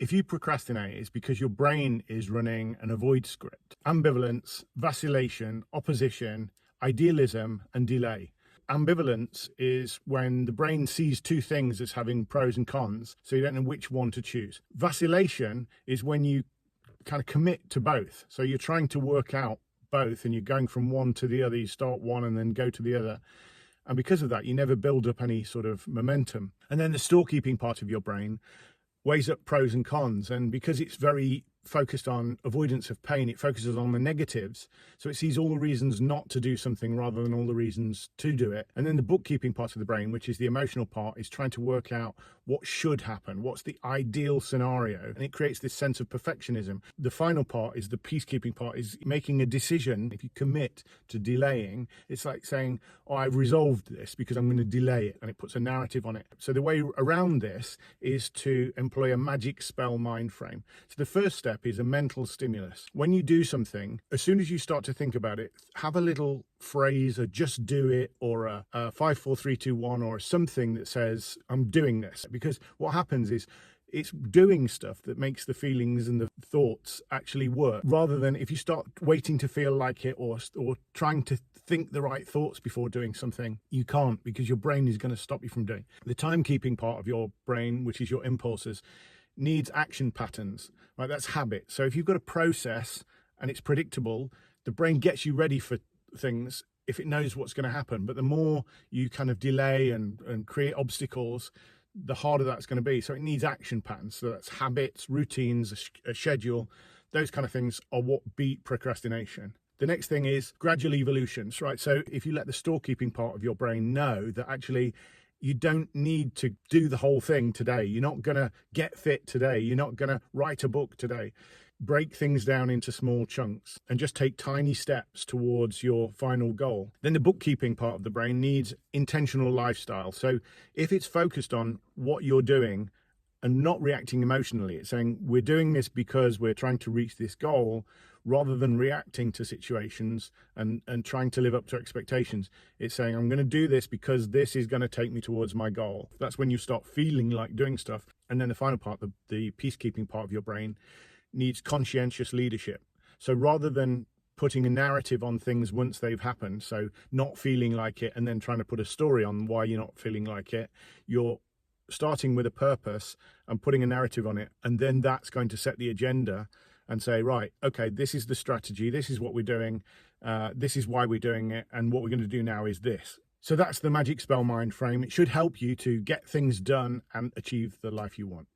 If you procrastinate, it's because your brain is running an avoid script. Ambivalence, vacillation, opposition, idealism, and delay. Ambivalence is when the brain sees two things as having pros and cons, so you don't know which one to choose. Vacillation is when you kind of commit to both. So you're trying to work out both and you're going from one to the other. You start one and then go to the other. And because of that, you never build up any sort of momentum. And then the storekeeping part of your brain weighs up pros and cons. And because it's very focused on avoidance of pain, it focuses on the negatives. So it sees all the reasons not to do something rather than all the reasons to do it. And then the bookkeeping part of the brain, which is the emotional part, is trying to work out what should happen, what's the ideal scenario. And it creates this sense of perfectionism. The final part is the peacekeeping part, is making a decision. If you commit to delaying, it's like saying, oh, I've resolved this because I'm going to delay it. And it puts a narrative on it. So the way around this is to employ a magic spell mind frame. So the first step is a mental stimulus. When you do something, as soon as you start to think about it, have a little phrase, or just do it, or a 5, 4, 3, 2, 1, or something that says, I'm doing this. Because what happens is it's doing stuff that makes the feelings and the thoughts actually work, rather than if you start waiting to feel like it, or trying to think the right thoughts before doing something, you can't, because your brain is going to stop you from doing. The timekeeping part of your brain, which is your impulses, needs action patterns, right? That's habit. So if you've got a process and it's predictable, the brain gets you ready for things if it knows what's going to happen. But the more you kind of delay and create obstacles, the harder that's going to be. So it needs action patterns. So that's habits, routines, a schedule. Those kind of things are what beat procrastination. The next thing is gradual evolutions, right? So if you let the storekeeping part of your brain know that actually you don't need to do the whole thing today. You're not going to get fit today. You're not going to write a book today. Break things down into small chunks and just take tiny steps towards your final goal. Then the bookkeeping part of the brain needs intentional lifestyle. So if it's focused on what you're doing and not reacting emotionally, it's saying we're doing this because we're trying to reach this goal, rather than reacting to situations and trying to live up to expectations. It's saying, I'm going to do this because this is going to take me towards my goal. That's when you start feeling like doing stuff. And then the final part, the peacekeeping part of your brain, needs conscientious leadership. So rather than putting a narrative on things once they've happened, so not feeling like it and then trying to put a story on why you're not feeling like it, you're starting with a purpose and putting a narrative on it. And then that's going to set the agenda and say, right, okay, this is the strategy, this is what we're doing, this is why we're doing it, and what we're going to do now is this. So that's the magic spell mind frame. It should help you to get things done and achieve the life you want.